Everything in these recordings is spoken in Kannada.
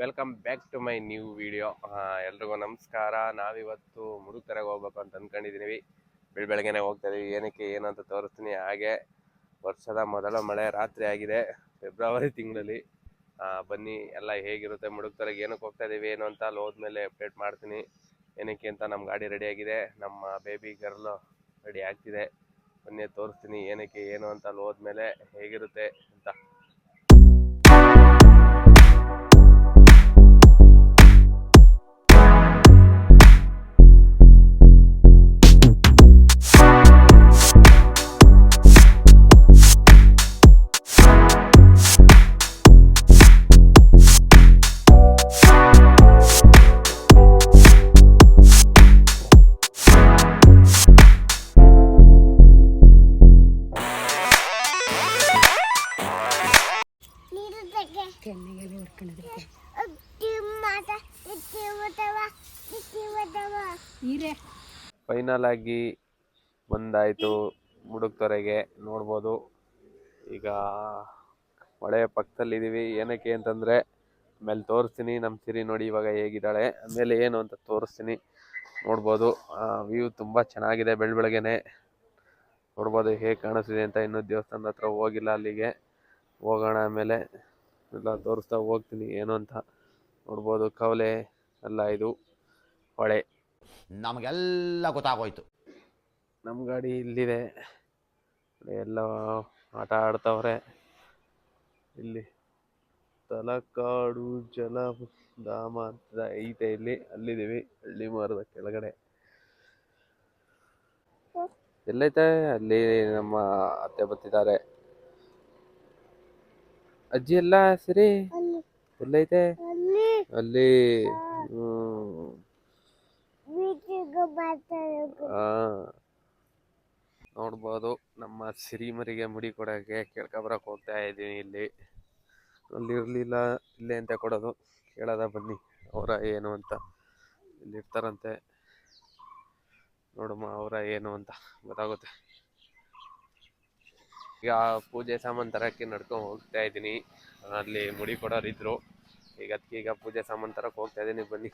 Welcome back to my new video. ಎಲ್ರಿಗೂ ನಮಸ್ಕಾರ. ನಾವಿವತ್ತು ಮುಡುಕ್ತರೆಗೆ ಹೋಗ್ಬೇಕು ಅಂತ ಅಂದ್ಕೊಂಡಿದ್ದೀವಿ. ಬೆಳಗ್ಗೆನೆ ಹೋಗ್ತಾ ಇದೀವಿ. ಏನಕ್ಕೆ ಏನು ಅಂತ ತೋರಿಸ್ತೀನಿ. ಹಾಗೆ ವರ್ಷದ ಮೊದಲ ಮಳೆ ರಾತ್ರಿ ಆಗಿದೆ ಫೆಬ್ರವರಿ ತಿಂಗಳಲ್ಲಿ. ಬನ್ನಿ ಎಲ್ಲ ಹೇಗಿರುತ್ತೆ ಮುಡುಕ್ತರೆಗೆ, ಏನಕ್ಕೆ ಹೋಗ್ತಾ ಇದೀವಿ ಏನು ಅಂತ ಅಲ್ಲಿ ಹೋದ್ಮೇಲೆ ಅಪ್ಡೇಟ್ ಮಾಡ್ತೀನಿ. ಏನಕ್ಕೆ ಅಂತ ನಮ್ಮ ಗಾಡಿ ರೆಡಿ ಆಗಿದೆ, ನಮ್ಮ ಬೇಬಿ ಗರ್ಲು ರೆಡಿ ಆಗ್ತಿದೆ. ಬನ್ನಿ ತೋರಿಸ್ತೀನಿ ಏನಕ್ಕೆ ಏನು ಅಂತ ಅಲ್ಲಿ ಹೋದ್ಮೇಲೆ ಹೇಗಿರುತ್ತೆ ಅಂತ. ಫೈನಲ್ ಆಗಿ ಬಂದಾಯಿತು ಮುಡುಕ್ತೊರೆಗೆ. ನೋಡ್ಬೋದು ಈಗ ಹೊಳೆಯ ಪಕ್ಕದಲ್ಲಿದ್ದೀವಿ. ಏನಕ್ಕೆ ಅಂತಂದರೆ ಆಮೇಲೆ ತೋರಿಸ್ತೀನಿ. ನಮ್ಮ ಸಿರಿ ನೋಡಿ ಇವಾಗ ಹೇಗಿದ್ದಾಳೆ, ಆಮೇಲೆ ಏನು ಅಂತ ತೋರಿಸ್ತೀನಿ. ನೋಡ್ಬೋದು ವ್ಯೂ ತುಂಬ ಚೆನ್ನಾಗಿದೆ. ಬೆಳಗ್ಗೆನೆ ನೋಡ್ಬೋದು ಹೇಗೆ ಕಾಣಿಸ್ತಿದೆ ಅಂತ. ಇನ್ನೂ ದೇವಸ್ಥಾನದ ಹತ್ರ ಹೋಗಿಲ್ಲ, ಅಲ್ಲಿಗೆ ಹೋಗೋಣ. ಆಮೇಲೆ ಎಲ್ಲ ತೋರಿಸ್ತಾ ಹೋಗ್ತೀನಿ ಏನು ಅಂತ. ನೋಡ್ಬೋದು ಕವಲೆ ಎಲ್ಲ, ಇದು ಹೊಳೆ. ನಮಗೆಲ್ಲ ಗೊತ್ತಾಗೋಯ್ತು. ನಮ್ಮ ಗಾಡಿ ಇಲ್ಲಿದೆ, ಎಲ್ಲ ಆಟ ಆಡ್ತವ್ರೆ. ಇಲ್ಲಿ ತಲಕಾಡು ಜಲಧಾಮ ಅಂತ ಐತೆ, ಇಲ್ಲಿ ಅಲ್ಲಿದ್ದೀವಿ. ಹಳ್ಳಿ ಮರದ ಕೆಳಗಡೆ ಎಲ್ಲೈತೆ, ಅಲ್ಲಿ ನಮ್ಮ ಅತ್ತೆ ಬರ್ತಿದ್ದಾರೆ. ಅಜ್ಜಿ ಎಲ್ಲ ಸರಿ ಎಲ್ಲೈತೆ ಅಲ್ಲಿ. ನೋಡ್ಬೋದು ನಮ್ಮ ಸಿರಿಮರಿಗೆ ಮುಡಿ ಕೊಡೋಕ್ಕೆ ಕೇಳ್ಕೊಬರಕ್ಕೆ ಹೋಗ್ತಾ ಇದ್ದೀನಿ. ಇಲ್ಲಿ ಅಲ್ಲಿ ಇರಲಿಲ್ಲ, ಇಲ್ಲೇ ಅಂತ ಕೊಡೋದು. ಕೇಳೋದ ಬನ್ನಿ ಅವರ ಏನು ಅಂತ. ಇಲ್ಲಿ ಇರ್ತಾರಂತೆ, ನೋಡಮ್ಮ ಅವರ ಏನು ಅಂತ ಗೊತ್ತಾಗುತ್ತೆ. ಈಗ ಪೂಜೆ ಸಾಮಾನು ತರಕ್ಕೆ ನಡ್ಕೊಂಡು ಹೋಗ್ತಾ ಇದ್ದೀನಿ. ಅಲ್ಲಿ ಮುಡಿ ಕೊಡೋರಿದ್ರು, ಈಗ ಅದಕ್ಕೆ ಈಗ ಪೂಜೆ ಸಾಮಾನು ತರಕ್ಕೆ ಹೋಗ್ತಾ ಇದ್ದೀನಿ. ಬನ್ನಿ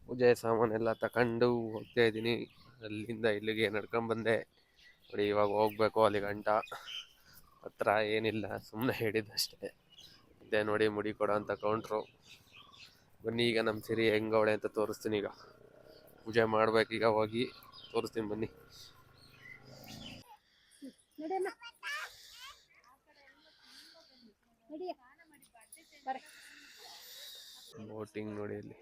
ಪೂಜೆ ಸಾಮಾನೆಲ್ಲ ತಗೊಂಡು ಹೋಗ್ತಾ ಇದ್ದೀನಿ. ಅಲ್ಲಿಂದ ಇಲ್ಲಿಗೆ ನಡ್ಕೊಂಡ್ಬಂದೆ ನೋಡಿ. ಇವಾಗ ಹೋಗ್ಬೇಕು ಅಲ್ಲಿ ಗಂಟ. ಹತ್ರ ಏನಿಲ್ಲ, ಸುಮ್ಮನೆ ಹೇಳಿದ್ದಷ್ಟೇ. ಇದೇ ನೋಡಿ ಮುಡಿ ಕೊಡೋ ಅಂತ ಕೌಂಟ್ರು. ಬನ್ನಿ ಈಗ ನಮ್ಮ ಸಿರಿ ಹೆಂಗವಳೆ ಅಂತ ತೋರಿಸ್ತೀನಿ. ಈಗ ಪೂಜೆ ಮಾಡ್ಬೇಕೀಗ, ಹೋಗಿ ತೋರಿಸ್ತೀನಿ ಬನ್ನಿ. ಬೋಟಿಂಗ್ ನೋಡಿ ಇಲ್ಲಿ.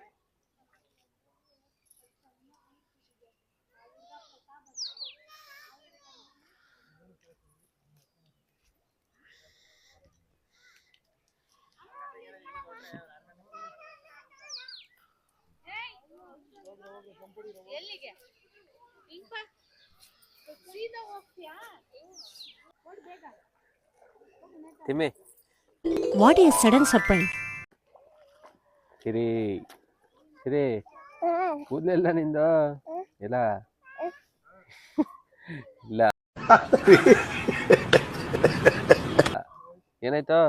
ತಿಮ್ಮಿ, ವಾಟ್ ಈಸ್ ಸಡನ್ ಸರ್ಪ್ರೈಸ್? ಸಿರಿ ಸಿರಿ ಕೂದಲೆಲ್ಲ ನಿಂದು ಇಲ್ಲ ಇಲ್ಲ. ಏನಾಯ್ತಾ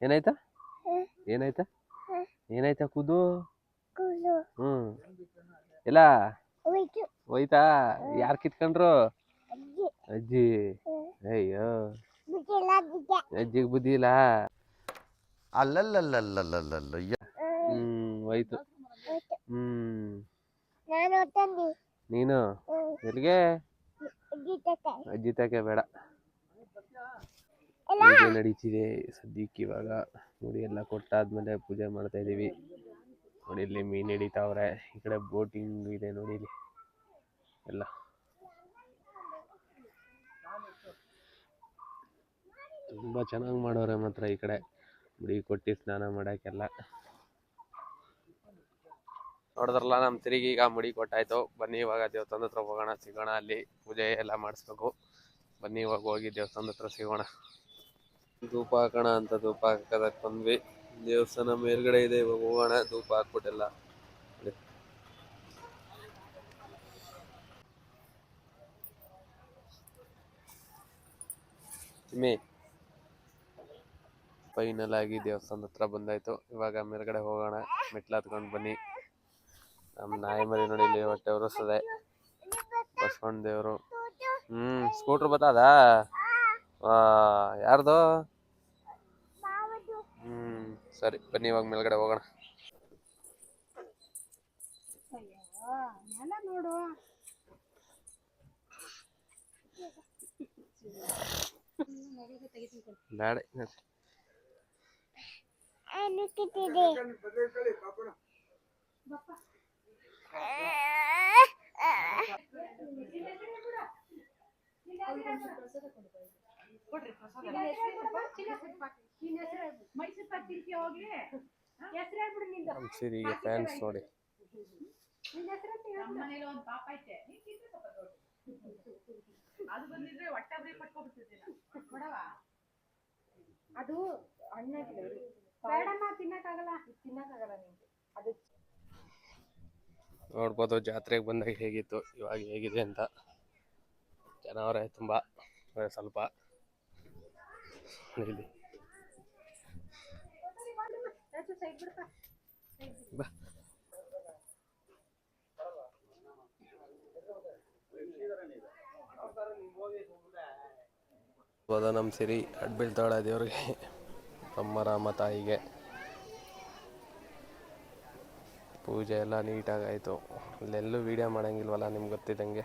ಏನಾಯ್ತಾ ಏನಾಯ್ತಾ ಏನಾಯ್ತಾ ಕೂದು? ಇಲ್ಲ ಹೋಯ್ತಾ? ಯಾರು ಕಿತ್ಕೊಂಡ್ರು? ಅಜ್ಜಿ. ಅಯ್ಯೋ, ಅಜ್ಜಿಗೆ ಬುದ್ಧಿ ಇಲ್ಲ. ಅಲ್ಲಲ್ಲಲ್ಲಲ್ಲಲ್ಲಲ್ಲ. ಹೋಯ್ತು. ನೀನು ಎಲ್ಲಿಗೆ? ಅಜ್ಜಿ ತಕ್ಕೆ ಬೇಡ. ಪೂಜೆ ನಡೀತಿದೆ ಸದ್ಯಕ್ಕೆ. ಇವಾಗ ಮುಡಿ ಎಲ್ಲ ಕೊಟ್ಟಾದ್ಮೇಲೆ ಪೂಜೆ ಮಾಡ್ತಾ ಇದೀವಿ. ನೋಡಿ ಇಲ್ಲಿ ಮೀನು ಹಿಡಿತಾವ್ರೆ. ಈ ಕಡೆ ಬೋಟಿಂಗ್ ಇದೆ ನೋಡಿ ಇಲ್ಲಿ ಎಲ್ಲ. ತುಂಬ ಚೆನ್ನಾಗಿ ಮಾಡೋರೆ ಮಾತ್ರ ಈ ಕಡೆ ಮುಡಿ ಕೊಟ್ಟು ಸ್ನಾನ ಮಾಡೋಕ್ಕೆಲ್ಲ. ನೋಡಿದ್ರಲ್ಲ, ನಮ್ಮ ತಿರುಗಿ ಈಗ ಮುಡಿ ಕೊಟ್ಟಾಯ್ತು. ಬನ್ನಿ ಇವಾಗ ದೇವಸ್ಥಾನದ ಹತ್ರ ಹೋಗೋಣ, ಸಿಗೋಣ. ಅಲ್ಲಿ ಪೂಜೆ ಎಲ್ಲ ಮಾಡಿಸ್ಬೇಕು. ಬನ್ನಿ ಇವಾಗ ಹೋಗಿ ದೇವಸ್ಥಾನದ ಹತ್ರ ಸಿಗೋಣ. ಧೂಪ ಹಾಕೋಣ ಅಂತ ಧೂಪ ಹಾಕೋದಕ್ಕೆ ಬಂದ್ವಿ. ದೇವಸ್ಥಾನ ಮೇಲ್ಗಡೆ ಇದೆ, ಇವಾಗ ಹೋಗೋಣ. ಧೂಪ ಹಾಕ್ಬಿಟ್ಟೆಲ್ಲ ತಿಮ್ಮಿ ಫೈನಲ್ ಆಗಿ ದೇವಸ್ಥಾನದ ಹತ್ರ ಬಂದಾಯ್ತು. ಇವಾಗ ಮೇಲ್ಗಡೆ ಹೋಗೋಣ. ಮೆಟ್ಲು ಹತ್ಕೊಂಡು ಬನ್ನಿ. ನಮ್ಮ ನಾಯಿ ಮರಿ ನೋಡಿ ಇಲ್ಲಿ ಹೊಟ್ಟೆ ಉರಿಸ್ತದೆ. ಬಸವಣ್ಣ ದೇವರು. ಸ್ಕೂಟ್ರ್ ಬತ್ತದ. ಯಾರ್ದು? ಸರಿ ಬನ್ನಿ ಇವಾಗ ಮೇಲ್ಗಡೆ ಹೋಗೋಣ. ನೋಡು ಬೇಡ ನಮ್ಮ ಸಿರಿಗೆ ಫ್ಯಾನ್ಸ್ ನೋಡಿ. ಅದು ಅಣ್ಣ ತಿನ್ನಕ್ಕಾಗಲ್ಲ ನಿಂಗೆ ಅದು. ನೋಡ್ಬೋದು ಜಾತ್ರೆಗೆ ಬಂದಾಗ ಹೇಗಿತ್ತು, ಇವಾಗ ಹೇಗಿದೆ ಅಂತ. ಜನ ಅವರೇ ತುಂಬ, ಸ್ವಲ್ಪ ಇಲ್ಲಿ ಬಾ. ನಮ್ಮ ಸಿರಿ ಅಡ್ ಬೀಳ್ತಾಳೆ ದೇವ್ರಿಗೆ, ಅಮ್ಮ ರಾಮ ತಾಯಿಗೆ. ಪೂಜೆ ಎಲ್ಲ ನೀಟಾಗಾಯಿತು. ಇಲ್ಲೆಲ್ಲೂ ವೀಡಿಯೋ ಮಾಡೋಂಗಿಲ್ವಲ್ಲ ನಿಮ್ಗೆ ಗೊತ್ತಿದ್ದಂಗೆ.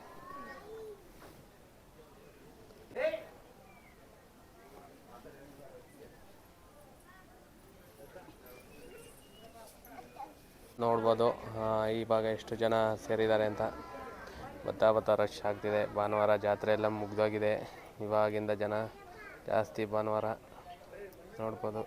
ನೋಡ್ಬೋದು ಇವಾಗ ಎಷ್ಟು ಜನ ಸೇರಿದ್ದಾರೆ ಅಂತ. ಬತ್ತಾ ರಶ್ ಆಗ್ತಿದೆ. ಭಾನುವಾರ ಜಾತ್ರೆ ಎಲ್ಲ ಮುಗ್ದೋಗಿದೆ. ಇವಾಗಿಂದ ಜನ ಜಾಸ್ತಿ ಭಾನುವಾರ ನೋಡ್ಬೋದು.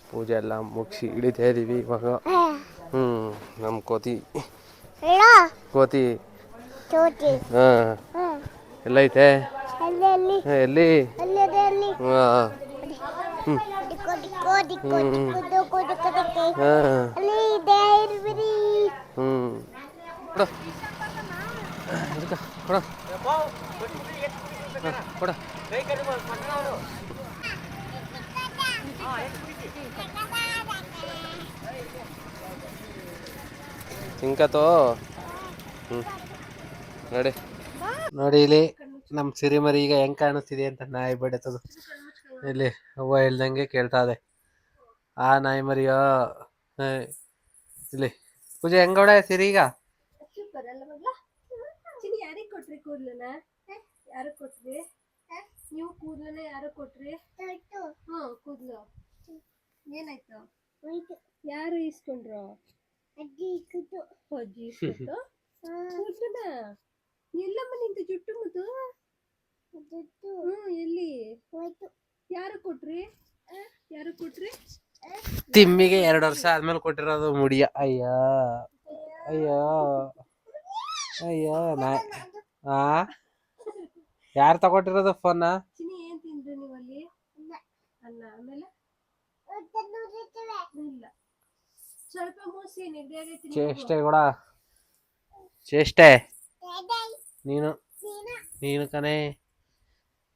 ಪೂಜೆ ಎಲ್ಲ ಮುಗಿಸಿ ಹಿಡಿತಾ ಇದ್ದೀವಿ ಇವಾಗ. ನಮ್ಮ ಕೋತಿ ಎಲ್ಲೈತೆ ಎಲ್ಲಿ? ಸಿಂಕತೋ ನೋಡಿ ಇಲ್ಲಿ ನಮ್ಮ ಸಿರಿಮರಿ ಈಗ ಹೆಂಗ್ ಕಾಣಿಸ್ತಿದೆ ಅಂತ. ನಾಯಿ ಬಡತದು ಇಲ್ಲಿ ಅವ್ವ ಹೇಳ್ದಂಗೆ ಕೇಳ್ತಾ ಇದೆ. ಆ ನಾಯಿ ಮರಿಯೋ ಇಲ್ಲಿ ಪೂಜೆ ಹೆಂಗವಡೆ ಸಿರಿ ಈಗ? ಯಾರಿಗೆ ಕೊಟ್ರಿ ಕೂದ್ಲನ? ಯಾರು ಕೊಟ್ರಿ ನೀವು? ಕೂದ್ಲನ ಯಾರು ಕೊಟ್ರಿ? ಕೂದ್ಲು ಏನಾಯ್ತು? ಯಾರು ಇಸ್ಕೊಂಡ್ರು? ಅಜ್ಜಿ ಇಸ್ಕೊಟ್ಟು. ಕೂದ್ಲನ ಎಲ್ಲಮ್ಮ ನಿಂತು ಜುಟ್ಟು ಮುದ್ದು ಎಲ್ಲಿ ಯಾರು ಕೊಟ್ರಿ? ತಿಮ್ಮಿಗೆ 2 ವರ್ಷ ಆದ್ಮೇಲೆ ಕೊಟ್ಟಿರೋದು ಮುಡಿಯ. ಅಯ್ಯೋ ನಾಯಿ. ಯಾರು ತಗೊಟ್ಟಿರೋದು ಫೋನ್? ಚಿನಿ ಏನ್ ತಿಂದ್ರಿ ನೀವಲ್ಲಿ? ಅನ್ನ ಆಮೇಲೆ ಇಲ್ಲ ಸ್ವಲ್ಪ ಮೂಸಿ ನೆಗಡಿ. ಚೇಷ್ಟೆ ಕೂಡ ಚೇಷ್ಟೆ. ನೀನು ಕಣೆ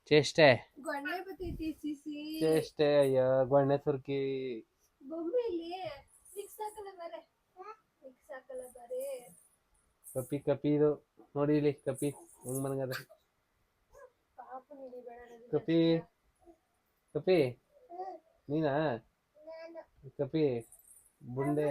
ಚೇಷ್ಟೆ. ಗೊಣ್ಣೆ ಬತ್ತೈತಿ ಸಿಸಿ ಚೇಷ್ಟೆ. ಅಯ್ಯೋ ಗೊಣ್ಣೆ ತುರ್ಕಿ ಬೊಮ್ಮೆಲಿ ಮಿಕ್ಸ್ ಹಾಕಲ್ಲ ಬಾರೆ. ಕಪಿ ಇದು ನೋಡಿ ಇಲ್ಲಿ. ಕಪಿ ಹೆಂಗ್ ಮನಗದ. ಕಪಿ ನೀನಾ? ಕಪಿ ಬುರುಡೆ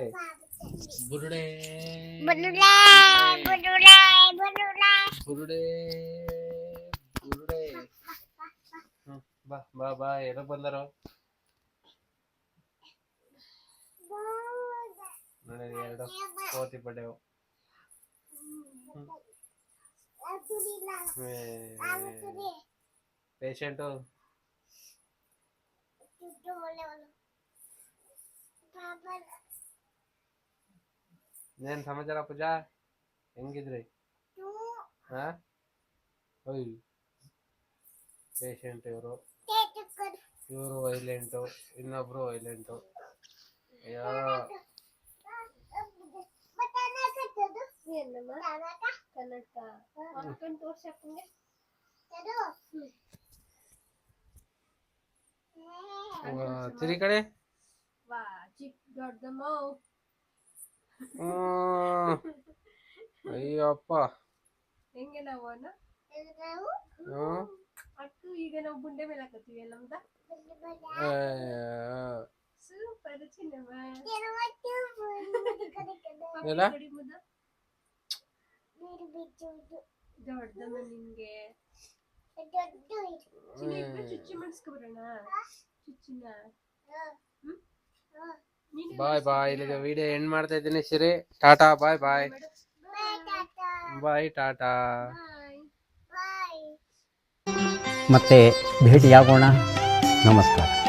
ಬಾ ಏನೋ ಬಂದಾರೋ ನೋಡಿ. 2 ಕೋತಿ ಪಡೆವು. ಪೇಷಂಟು ಏನ್ ಸಮಾಚಾರ ಪೂಜಾ? ಹೆಂಗಿದ್ರಿ? ಪೇಷಂಟ್ ಇವರು ವೈಲೆಂಟು, ಇನ್ನೊಬ್ರು ವೈಲೆಂಟು. ಏನಮ್ಮ ಕನ್ನಡಕ ಹಾಕೊಂಡು ತೋರ್ಸಕ್ಕಂಗೆ ತಿರಿ ಕಡೆ ವಾ ಚಿಕ್ಕ ದೊಡ್ಡಮ್ಮ ಅಯ್ಯಪ್ಪ ಹೆಂಗೆ ನಾವು ಅಟ್ಟು ಈಗ ನಾವು ಗುಂಡೆ ಮೇಲೆ ಹಾಕತ್ತೀವಿ ನಮ್ದ ಸೂಪರ್ ಚಿನ್ನಮ್ಮ ದೊಡ್ಡಮ್ಮ ನಿನ್ಗೆ ಚುಚ್ಚಿ ಮಾಡಿಸ್ಕೊಬರೋಣ ಚುಚ್ಚಿನ ಬಾಯ್ ಬಾಯ್ ಇಲ್ಲಿಗೆ ವಿಡಿಯೋ ಎಂಡ್ ಮಾಡ್ತಾ ಇದ್ದೀನಿ ಸಿರಿ ಟಾಟಾ ಬಾಯ್ ಬಾಯ್ ಬಾಯ್ ಟಾಟಾ ಮತ್ತೆ ಭೇಟಿಯಾಗೋಣ. ನಮಸ್ಕಾರ.